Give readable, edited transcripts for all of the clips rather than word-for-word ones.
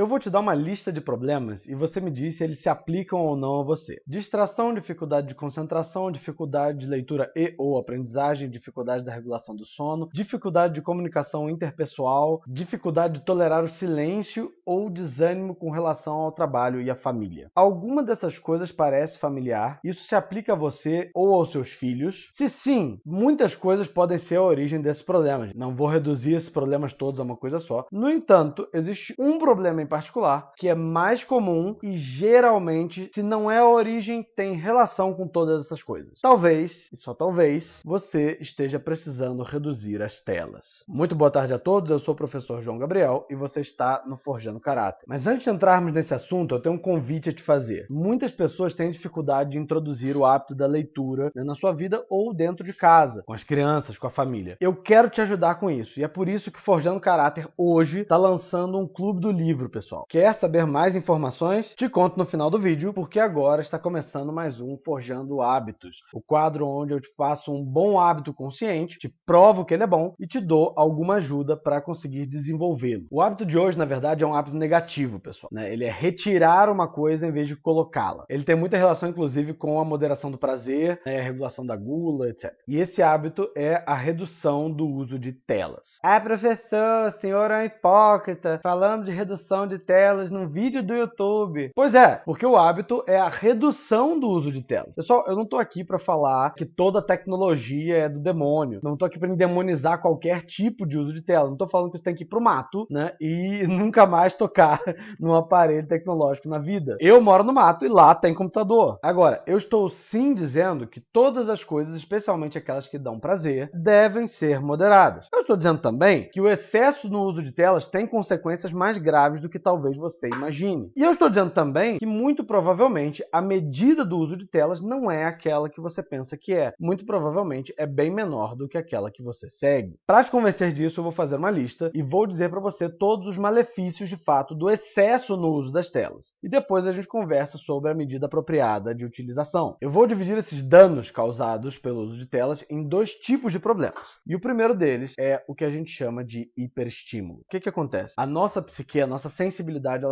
Eu vou te dar uma lista de problemas e você me diz se eles se aplicam ou não a você. Distração, dificuldade de concentração, dificuldade de leitura e ou aprendizagem, dificuldade da regulação do sono, dificuldade de comunicação interpessoal, dificuldade de tolerar o silêncio ou desânimo com relação ao trabalho e à família. Alguma dessas coisas parece familiar? Isso se aplica a você ou aos seus filhos? Se sim, muitas coisas podem ser a origem desses problemas. Não vou reduzir esses problemas todos a uma coisa só. No entanto, existe um problema em particular que é mais comum e geralmente, se não é a origem, tem relação com todas essas coisas. Talvez, e só talvez, você esteja precisando reduzir as telas. Muito boa tarde a todos, eu sou o professor João Gabriel e você está no Forjando Caráter. Mas antes de entrarmos nesse assunto, eu tenho um convite a te fazer. Muitas pessoas têm dificuldade de introduzir o hábito da leitura na sua vida ou dentro de casa, com as crianças, com a família. Eu quero te ajudar com isso e é por isso que Forjando Caráter hoje está lançando um clube do livro, pessoal. Quer saber mais informações? Te conto no final do vídeo, porque agora está começando mais um Forjando Hábitos, o quadro onde eu te faço um bom hábito consciente, te provo que ele é bom e te dou alguma ajuda para conseguir desenvolvê-lo. O hábito de hoje, na verdade, é um hábito negativo, pessoal, né? Ele é retirar uma coisa em vez de colocá-la. Ele tem muita relação, inclusive, com a moderação do prazer, a regulação da gula, etc. E esse hábito é a redução do uso de telas. Ah, professor, o senhor é um hipócrita, falando de redução de telas num vídeo do YouTube. Pois é, porque o hábito é a redução do uso de telas. Pessoal, eu não estou aqui para falar que toda tecnologia é do demônio. Não estou aqui para endemonizar qualquer tipo de uso de tela. Não estou falando que você tem que ir pro mato, né, e nunca mais tocar num aparelho tecnológico na vida. Eu moro no mato e lá tem computador. Agora, eu estou sim dizendo que todas as coisas, especialmente aquelas que dão prazer, devem ser moderadas. Eu estou dizendo também que o excesso no uso de telas tem consequências mais graves do que talvez você imagine. E eu estou dizendo também que, muito provavelmente, a medida do uso de telas não é aquela que você pensa que é. Muito provavelmente é bem menor do que aquela que você segue. Para te convencer disso, eu vou fazer uma lista e vou dizer para você todos os malefícios, de fato, do excesso no uso das telas. E depois a gente conversa sobre a medida apropriada de utilização. Eu vou dividir esses danos causados pelo uso de telas em dois tipos de problemas. E o primeiro deles é o que a gente chama de hiperestímulo. O que acontece? A nossa psique, a nossa sensibilidade,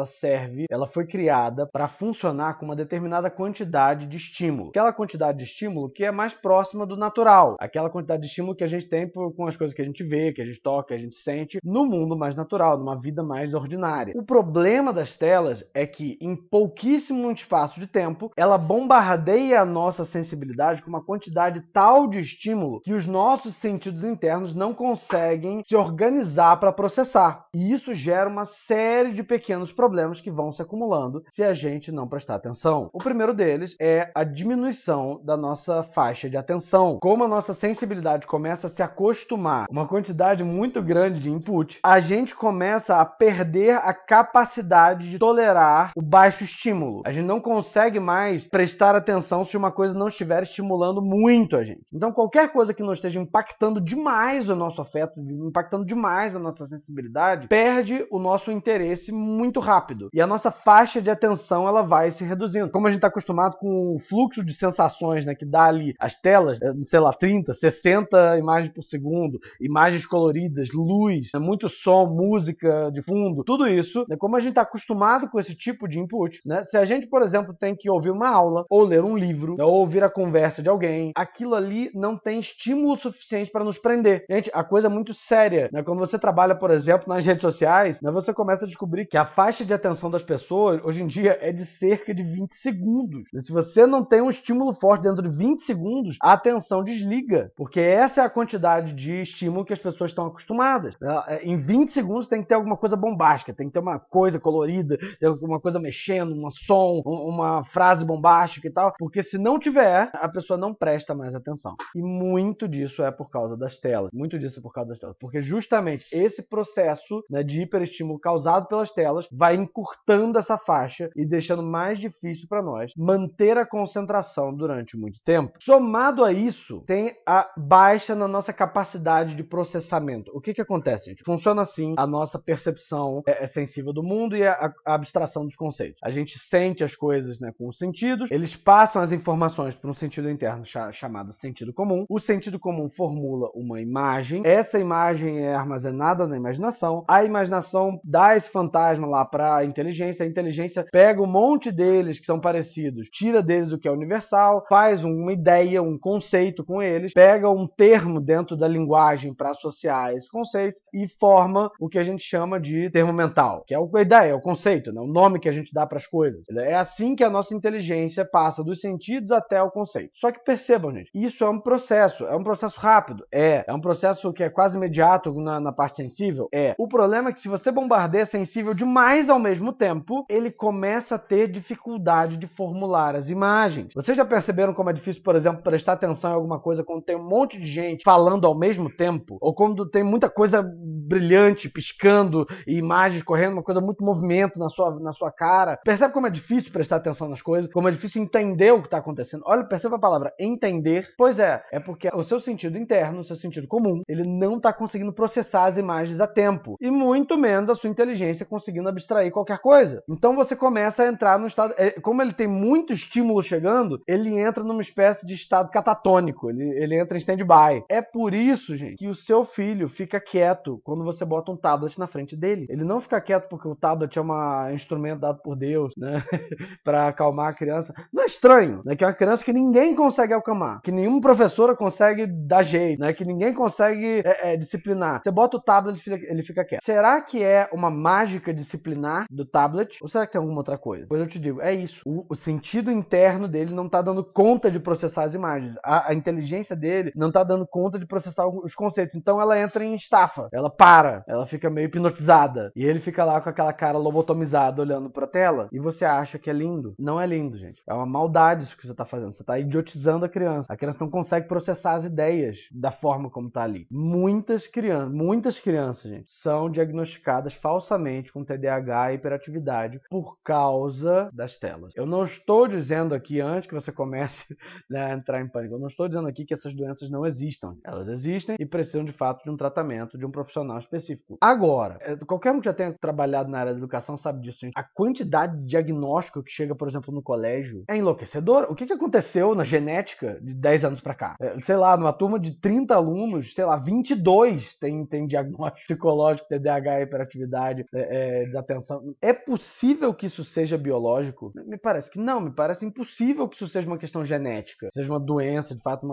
ela foi criada para funcionar com uma determinada quantidade de estímulo. Aquela quantidade de estímulo que é mais próxima do natural. Aquela quantidade de estímulo que a gente tem com as coisas que a gente vê, que a gente toca, que a gente sente no mundo mais natural, numa vida mais ordinária. O problema das telas é que em pouquíssimo espaço de tempo, ela bombardeia a nossa sensibilidade com uma quantidade tal de estímulo que os nossos sentidos internos não conseguem se organizar para processar. E isso gera uma série de pequenos problemas que vão se acumulando se a gente não prestar atenção. O primeiro deles é a diminuição da nossa faixa de atenção. Como a nossa sensibilidade começa a se acostumar a uma quantidade muito grande de input, a gente começa a perder a capacidade de tolerar o baixo estímulo. A gente não consegue mais prestar atenção se uma coisa não estiver estimulando muito a gente. Então, qualquer coisa que não esteja impactando demais o nosso afeto, impactando demais a nossa sensibilidade, perde o nosso interesse muito rápido. E a nossa faixa de atenção, ela vai se reduzindo. Como a gente está acostumado com o fluxo de sensações, né, que dá ali as telas, sei lá, 30, 60 imagens por segundo, imagens coloridas, luz, muito som, música de fundo, tudo isso, né, como a gente está acostumado com esse tipo de input, né, se a gente, por exemplo, tem que ouvir uma aula, ou ler um livro, né, ou ouvir a conversa de alguém, aquilo ali não tem estímulo suficiente para nos prender. Gente, a coisa é muito séria, né? Quando você trabalha, por exemplo, nas redes sociais, né, você começa a descobrir que a faixa de atenção das pessoas, hoje em dia, é de cerca de 20 segundos. E se você não tem um estímulo forte dentro de 20 segundos, a atenção desliga, porque essa é a quantidade de estímulo que as pessoas estão acostumadas. Em 20 segundos tem que ter alguma coisa bombástica, tem que ter uma coisa colorida, uma coisa mexendo, um som, uma frase bombástica e tal, porque se não tiver, a pessoa não presta mais atenção. E muito disso é por causa das telas. Muito disso é por causa das telas. Porque justamente esse processo, né, de hiperestímulo causado pelas telas vai encurtando essa faixa e deixando mais difícil para nós manter a concentração durante muito tempo. Somado a isso, tem a baixa na nossa capacidade de processamento. O que acontece, gente? Funciona assim a nossa percepção sensível do mundo e a abstração dos conceitos. A gente sente as coisas, né, com os sentidos, eles passam as informações para um sentido interno chamado sentido comum. O sentido comum formula uma imagem, essa imagem é armazenada na imaginação, a imaginação dá esse fantasma fantasma lá para a inteligência pega um monte deles que são parecidos, tira deles o que é universal, faz uma ideia, um conceito com eles, pega um termo dentro da linguagem para associar esse conceito e forma o que a gente chama de termo mental, que é a ideia, é o conceito, né? O nome que a gente dá para as coisas. É assim que a nossa inteligência passa dos sentidos até o conceito. Só que percebam, gente, isso é um processo rápido, é um processo que é quase imediato na parte sensível, O problema é que se você bombardeia sensível demais ao mesmo tempo, ele começa a ter dificuldade de formular as imagens. Vocês já perceberam como é difícil, por exemplo, prestar atenção em alguma coisa quando tem um monte de gente falando ao mesmo tempo? Ou quando tem muita coisa brilhante, piscando, e imagens correndo, uma coisa muito movimento na sua cara. Percebe como é difícil prestar atenção nas coisas? Como é difícil entender o que está acontecendo? Olha, perceba a palavra entender. Pois é porque o seu sentido interno, o seu sentido comum, ele não está conseguindo processar as imagens a tempo. E muito menos a sua inteligência conseguindo abstrair qualquer coisa. Então você começa a entrar no estado... Como ele tem muito estímulo chegando, ele entra numa espécie de estado catatônico. Ele entra em stand-by. É por isso, gente, que o seu filho fica quieto quando você bota um tablet na frente dele. Ele não fica quieto porque o tablet é um instrumento dado por Deus, né? Para acalmar a criança. Não é estranho, né? Que é uma criança que ninguém consegue acalmar, que nenhuma professora consegue dar jeito, né? Que ninguém consegue disciplinar. Você bota o tablet, ele fica quieto. Será que é uma mágica disciplinar do tablet? Ou será que tem alguma outra coisa? Pois eu te digo, é isso. O sentido interno dele não tá dando conta de processar as imagens. A inteligência dele não tá dando conta de processar os conceitos. Então ela entra em estafa. Ela para. Ela fica meio hipnotizada. E ele fica lá com aquela cara lobotomizada olhando pra tela. E você acha que é lindo. Não é lindo, gente. É uma maldade isso que você tá fazendo. Você tá idiotizando a criança. A criança não consegue processar as ideias da forma como tá ali. Muitas crianças, gente, são diagnosticadas falsamente com TDAH e hiperatividade por causa das telas. Eu não estou dizendo aqui, antes que você comece, né, a entrar em pânico, eu não estou dizendo aqui que essas doenças não existam. Elas existem e precisam, de fato, de um tratamento de um profissional específico. Agora, qualquer um que já tenha trabalhado na área da educação sabe disso, gente. A quantidade de diagnóstico que chega, por exemplo, no colégio é enlouquecedora. O que aconteceu na genética de 10 anos pra cá? Sei lá, numa turma de 30 alunos, sei lá, 22 tem diagnóstico psicológico, TDAH, hiperatividade, desatenção. É possível que isso seja biológico? Me parece que não, me parece impossível que isso seja uma questão genética, seja uma doença, de fato,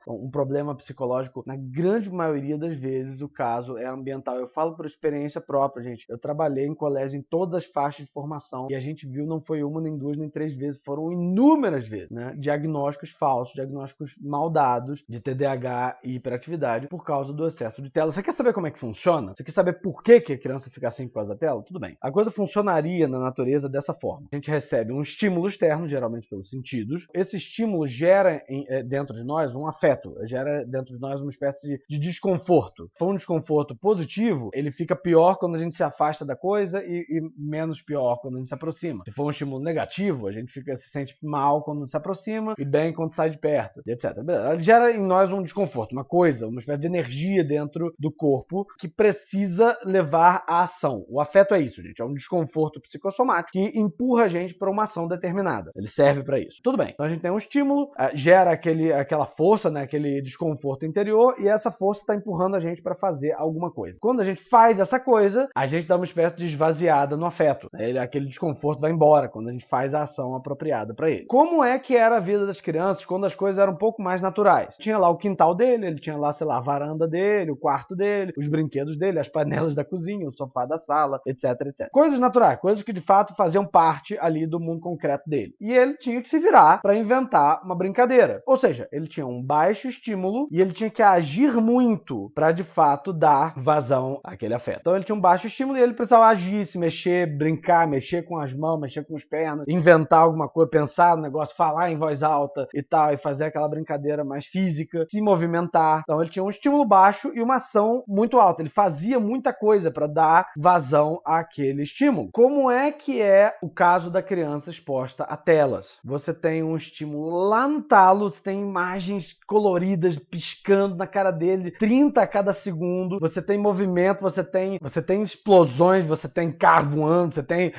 um problema psicológico. Na grande maioria das vezes, o caso é ambiental. Eu falo por experiência própria, gente. Eu trabalhei em colégio em todas as faixas de formação e a gente viu, não foi uma, nem duas, nem três vezes, foram inúmeras vezes, né? Diagnósticos falsos, diagnósticos mal dados de TDAH e hiperatividade por causa do excesso de tela. Você quer saber como é que funciona? Você quer saber por que a criança fica assim por causa da tela? Tudo bem. A coisa funcionaria na natureza dessa forma. A gente recebe um estímulo externo, geralmente pelos sentidos. Esse estímulo gera dentro de nós um afeto, gera dentro de nós uma espécie de desconforto. Se for um desconforto positivo, ele fica pior quando a gente se afasta da coisa e menos pior quando a gente se aproxima. Se for um estímulo negativo, a gente se sente mal quando se aproxima e bem quando sai de perto, etc. Ele gera em nós um desconforto, uma coisa, uma espécie de energia dentro do corpo que precisa levar à ação. O afeto é isso, gente. É um desconforto psicossomático que empurra a gente para uma ação determinada. Ele serve para isso. Tudo bem. Então a gente tem um estímulo, gera aquela força, né, aquele desconforto interior, e essa força está empurrando a gente para fazer alguma coisa. Quando a gente faz essa coisa, a gente dá uma espécie de esvaziada no afeto. Aquele desconforto vai embora quando a gente faz a ação apropriada para ele. Como é que era a vida das crianças quando as coisas eram um pouco mais naturais? Tinha lá o quintal dele, ele tinha lá, sei lá, a varanda dele, o quarto dele, os brinquedos dele, as panelas da cozinha, o sofá da sala, etc, etc. Coisas naturais, coisas que de fato faziam parte ali do mundo concreto dele. E ele tinha que se virar para inventar uma brincadeira. Ou seja, ele tinha um baixo estímulo e ele tinha que agir muito para de fato dar vazão àquele afeto. Então ele tinha um baixo estímulo e ele precisava agir, se mexer, brincar, mexer com as mãos, mexer com as pernas, inventar alguma coisa, pensar no negócio, falar em voz alta e tal, e fazer aquela brincadeira mais física, se movimentar. Então ele tinha um estímulo baixo e uma ação muito alta. Ele fazia muita coisa para dar vazão àquele estímulo. Como é que é o caso da criança exposta a telas? Você tem um estímulo lá no talo, você tem imagens coloridas piscando na cara dele, 30 a cada segundo, você tem movimento, você tem explosões, você tem carro voando, você tem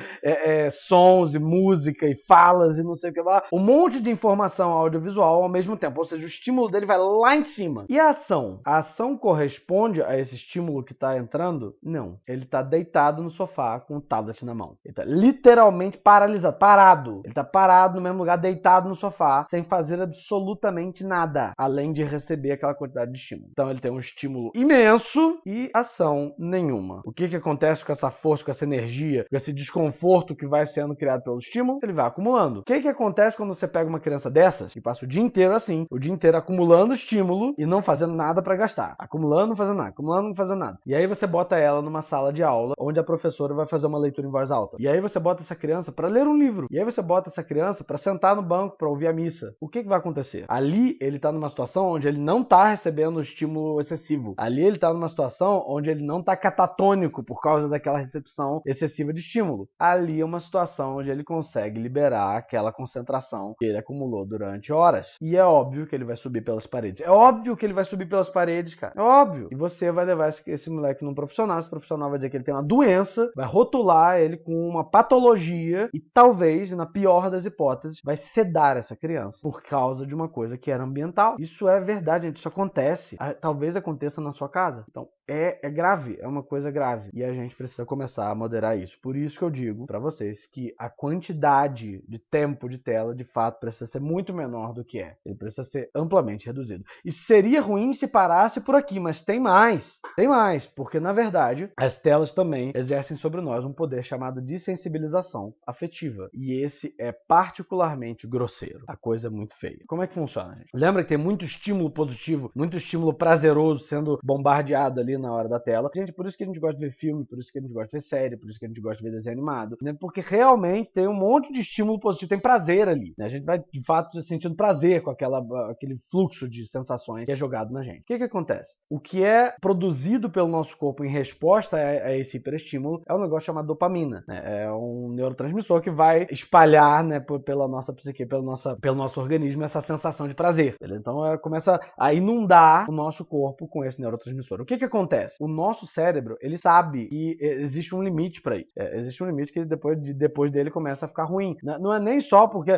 sons e música e falas e não sei o que lá, um monte de informação audiovisual ao mesmo tempo, ou seja, o estímulo dele vai lá em cima. E a ação? A ação corresponde a esse estímulo que está entrando? Não. Ele está deitado deitado no sofá com o tablet na mão. Ele tá literalmente paralisado, parado. Ele tá parado no mesmo lugar, deitado no sofá, sem fazer absolutamente nada, além de receber aquela quantidade de estímulo. Então ele tem um estímulo imenso e ação nenhuma. O que acontece com essa força, com essa energia, com esse desconforto que vai sendo criado pelo estímulo? Ele vai acumulando. O que acontece quando você pega uma criança dessas e passa o dia inteiro assim, o dia inteiro acumulando estímulo e não fazendo nada para gastar? Acumulando, não fazendo nada, acumulando, não fazendo nada. E aí você bota ela numa sala de aula, onde a professora vai fazer uma leitura em voz alta. E aí você bota essa criança para ler um livro. E aí você bota essa criança para sentar no banco para ouvir a missa. O que vai acontecer? Ali ele tá numa situação onde ele não tá recebendo estímulo excessivo. Ali ele tá numa situação onde ele não tá catatônico por causa daquela recepção excessiva de estímulo. Ali é uma situação onde ele consegue liberar aquela concentração que ele acumulou durante horas. E é óbvio que ele vai subir pelas paredes. É óbvio que ele vai subir pelas paredes, cara. É óbvio. E você vai levar esse moleque num profissional. Esse profissional vai dizer que ele tem uma doença, vai rotular ele com uma patologia e talvez, na pior das hipóteses, vai sedar essa criança por causa de uma coisa que era ambiental. Isso é verdade, gente. Isso acontece. Talvez aconteça na sua casa. Então, é grave. É uma coisa grave. E a gente precisa começar a moderar isso. Por isso que eu digo para vocês que a quantidade de tempo de tela, de fato, precisa ser muito menor do que é. Ele precisa ser amplamente reduzido. E seria ruim se parasse por aqui, mas tem mais. Tem mais, porque, na verdade, as telas também exercem sobre nós um poder chamado de sensibilização afetiva. E esse é particularmente grosseiro. A coisa é muito feia. Como é que funciona, gente? Lembra que tem muito estímulo positivo, muito estímulo prazeroso sendo bombardeado ali na hora da tela. Gente, por isso que a gente gosta de ver filme, por isso que a gente gosta de ver série, por isso que a gente gosta de ver desenho animado, né? Porque realmente tem um monte de estímulo positivo, tem prazer ali, né? A gente vai, de fato, sentindo prazer com aquele fluxo de sensações que é jogado na gente. O que acontece? O que é produzido pelo nosso corpo em resposta a esse hiperestímulo é um negócio chamado dopamina, né? É um neurotransmissor que vai espalhar, né, pela nossa psique, pelo nosso organismo, essa sensação de prazer. Beleza? Então começa a inundar o nosso corpo com esse neurotransmissor. O que acontece? O nosso cérebro, ele sabe que existe um limite para isso. Existe um limite que depois dele começa a ficar ruim. Não é nem só porque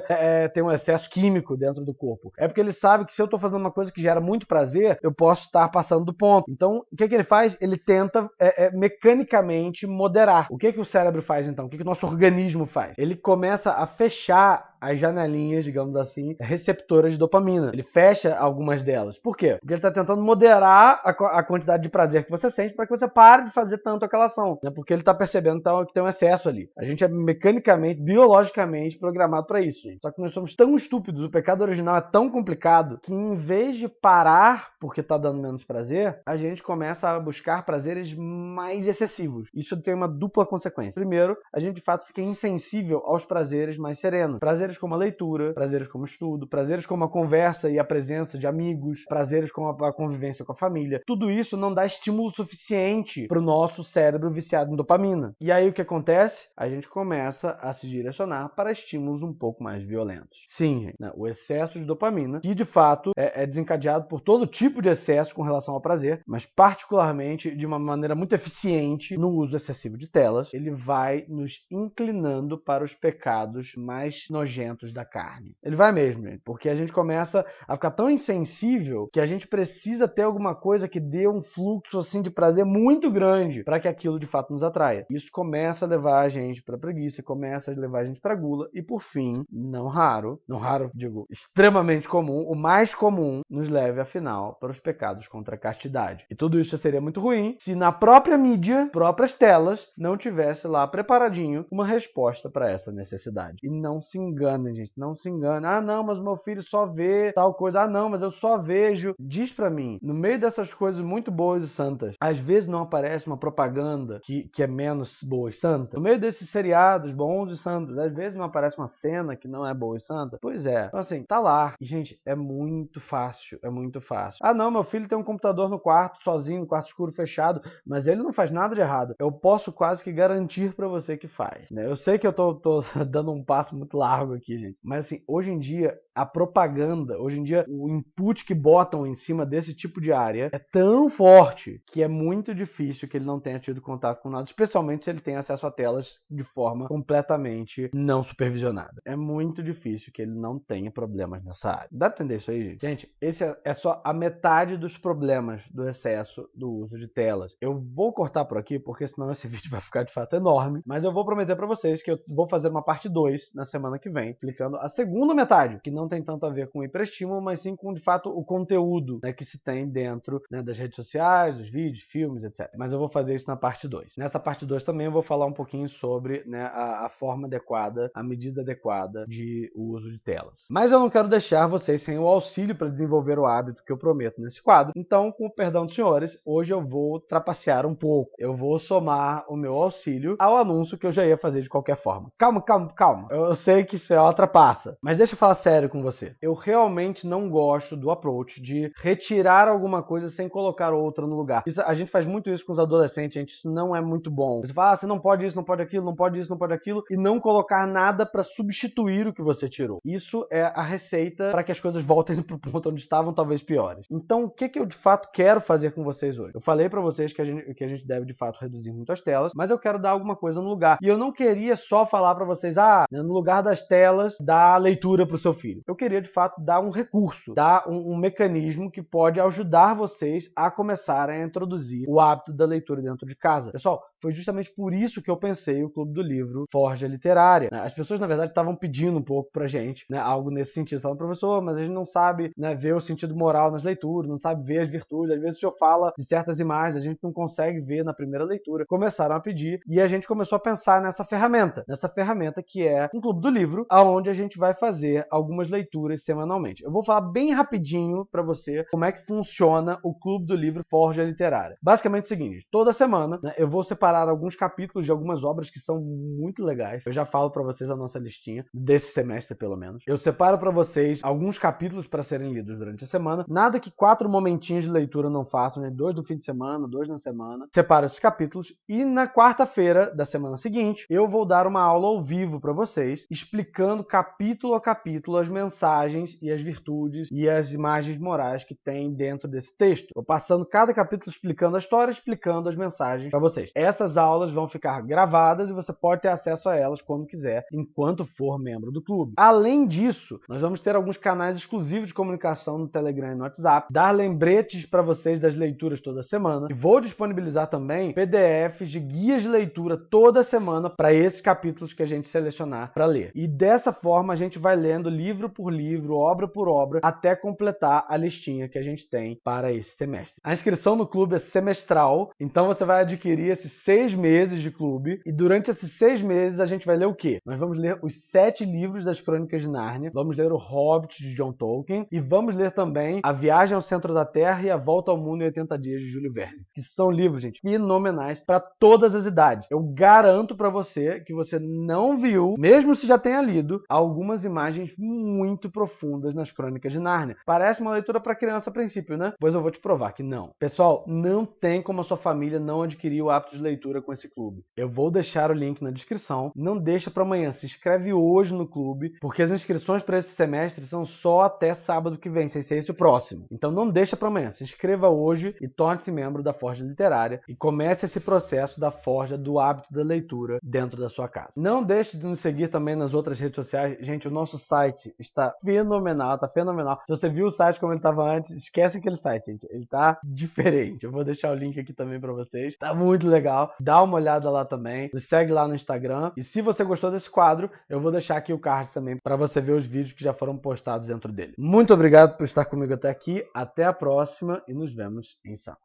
tem um excesso químico dentro do corpo. É porque ele sabe que se eu estou fazendo uma coisa que gera muito prazer, eu posso estar passando do ponto. Então, o que ele faz? Ele tenta mecanicamente moderar. O que o cérebro faz, então? O que o nosso organismo faz? Ele começa a fechar as janelinhas, digamos assim, receptoras de dopamina. Ele fecha algumas delas. Por quê? Porque ele está tentando moderar a quantidade de prazer que você sente para que você pare de fazer tanto aquela ação, né? Porque ele está percebendo então, que tem um excesso ali. A gente é mecanicamente, biologicamente programado para isso, gente. Só que nós somos tão estúpidos, o pecado original é tão complicado, que em vez de parar porque está dando menos prazer, a gente começa a buscar prazeres mais excessivos. Isso tem uma dupla consequência. Primeiro, a gente de fato fica insensível aos prazeres mais serenos. Prazeres como a leitura, prazeres como o estudo, prazeres como a conversa e a presença de amigos, prazeres como a convivência com a família. Tudo isso não dá estímulo suficiente para o nosso cérebro viciado em dopamina. E aí o que acontece? A gente começa a se direcionar para estímulos um pouco mais violentos. Sim, né? O excesso de dopamina, que de fato é desencadeado por todo tipo de excesso com relação ao prazer, mas particularmente de uma maneira muito eficiente no uso excessivo de telas, ele vai nos inclinando para os pecados mais nojentos da carne. Ele vai mesmo, gente, porque a gente começa a ficar tão insensível que a gente precisa ter alguma coisa que dê um fluxo assim de prazer muito grande para que aquilo de fato nos atraia. Isso começa a levar a gente para preguiça, começa a levar a gente para gula e por fim, não raro, digo, extremamente comum, o mais comum, nos leve afinal para os pecados contra a castidade. E tudo isso seria muito ruim se na própria mídia, próprias telas, não tivesse lá preparadinho uma resposta para essa necessidade. E não se enganem, gente, não se enganem. Ah, não, mas meu filho só vê tal coisa. Ah, não, mas eu só vejo. Diz pra mim, no meio dessas coisas muito boas e santas, às vezes não aparece uma propaganda que é menos boa e santa? No meio desses seriados bons e santos, às vezes não aparece uma cena que não é boa e santa? Pois é. Então assim, tá lá. E, gente, é muito fácil, é muito fácil. Ah, não, meu filho tem um computador no quarto, sozinho, no quarto escuro, fechado, mas ele não faz nada de errado. Eu posso quase que garantir pra você que faz, né? Eu sei que eu tô dando um passo muito largo algo aqui, gente. Mas assim, hoje em dia, a propaganda, hoje em dia, o input que botam em cima desse tipo de área é tão forte que é muito difícil que ele não tenha tido contato com nada, especialmente se ele tem acesso a telas de forma completamente não supervisionada. É muito difícil que ele não tenha problemas nessa área. Dá pra entender isso aí, gente? Gente, esse é só a metade dos problemas do excesso do uso de telas. Eu vou cortar por aqui, porque senão esse vídeo vai ficar de fato enorme, mas eu vou prometer pra vocês que eu vou fazer uma parte 2 na semana que vem, explicando a segunda metade, que não tem tanto a ver com hiperestímulo, mas sim com, de fato, o conteúdo, né, que se tem dentro, né, das redes sociais, dos vídeos, filmes, etc. Mas eu vou fazer isso na parte 2. Nessa parte 2 também eu vou falar um pouquinho sobre, né, a forma adequada, a medida adequada de uso de telas. Mas eu não quero deixar vocês sem o auxílio para desenvolver o hábito que eu prometo nesse quadro. Então, com o perdão dos senhores, hoje eu vou trapacear um pouco. Eu vou somar o meu auxílio ao anúncio que eu já ia fazer de qualquer forma. Calma, calma, calma. Eu sei que isso é uma trapaça, mas deixa eu falar sério com você. Eu realmente não gosto do approach de retirar alguma coisa sem colocar outra no lugar. A gente faz muito isso com os adolescentes, gente. Isso não é muito bom. Você fala, você não pode isso, não pode aquilo, não pode isso, não pode aquilo, e não colocar nada para substituir o que você tirou. Isso é a receita para que as coisas voltem para o ponto onde estavam, talvez piores. Então, o que eu de fato quero fazer com vocês hoje? Eu falei para vocês que a gente deve de fato reduzir muito as telas, mas eu quero dar alguma coisa no lugar. E eu não queria só falar para vocês, no lugar das telas, dá leitura para o seu filho. Eu queria de fato dar um recurso, dar um mecanismo que pode ajudar vocês a começarem a introduzir o hábito da leitura dentro de casa. Pessoal, foi justamente por isso que eu pensei o Clube do Livro Forja Literária. As pessoas, na verdade, estavam pedindo um pouco pra gente, né, algo nesse sentido. Falando, professor, mas a gente não sabe, né, ver o sentido moral nas leituras, não sabe ver as virtudes. Às vezes o senhor fala de certas imagens, a gente não consegue ver na primeira leitura. Começaram a pedir e a gente começou a pensar nessa ferramenta que é um Clube do Livro, onde a gente vai fazer algumas leituras semanalmente. Eu vou falar bem rapidinho pra você como é que funciona o Clube do Livro Forja Literária. Basicamente é o seguinte, toda semana, né, eu vou separar alguns capítulos de algumas obras que são muito legais. Eu já falo para vocês a nossa listinha, desse semestre pelo menos. Eu separo para vocês alguns capítulos para serem lidos durante a semana. Nada que 4 momentinhos de leitura não façam, né? 2 no fim de semana, 2 na semana. Separo esses capítulos e na quarta-feira da semana seguinte, eu vou dar uma aula ao vivo para vocês, explicando capítulo a capítulo as mensagens e as virtudes e as imagens morais que tem dentro desse texto. Vou passando cada capítulo explicando a história, explicando as mensagens para vocês. Essas aulas vão ficar gravadas e você pode ter acesso a elas quando quiser, enquanto for membro do clube. Além disso, nós vamos ter alguns canais exclusivos de comunicação no Telegram e no WhatsApp, dar lembretes para vocês das leituras toda semana, e vou disponibilizar também PDFs de guias de leitura toda semana para esses capítulos que a gente selecionar para ler. E dessa forma a gente vai lendo livro por livro, obra por obra, até completar a listinha que a gente tem para esse semestre. A inscrição no clube é semestral, então você vai adquirir esses 6 meses de clube, e durante esses 6 meses a gente vai ler o quê? Nós vamos ler os 7 livros das Crônicas de Nárnia, vamos ler o Hobbit de John Tolkien, e vamos ler também A Viagem ao Centro da Terra e A Volta ao Mundo em 80 Dias de Júlio Verne, que são livros, gente, fenomenais para todas as idades. Eu garanto para você que você não viu, mesmo se já tenha lido, algumas imagens muito profundas nas Crônicas de Nárnia. Parece uma leitura para criança a princípio, né? Pois eu vou te provar que não. Pessoal, não tem como a sua família não adquirir o hábito de leitura com esse clube. Eu vou deixar o link na descrição. Não deixa para amanhã, se inscreve hoje no clube, porque as inscrições para esse semestre são só até sábado que vem, sem ser esse o próximo. Então não deixa para amanhã, se inscreva hoje e torne-se membro da Forja Literária e comece esse processo da forja do hábito da leitura dentro da sua casa. Não deixe de nos seguir também nas outras redes sociais. Gente, o nosso site está fenomenal, tá fenomenal. Se você viu o site como ele estava antes, esquece aquele site, gente. Ele tá diferente. Eu vou deixar o link aqui também para vocês. Tá muito legal. Dá uma olhada lá também. Nos segue lá no Instagram. E se você gostou desse quadro, eu vou deixar aqui o card também para você ver os vídeos que já foram postados dentro dele. Muito obrigado por estar comigo até aqui. Até a próxima e nos vemos em sala.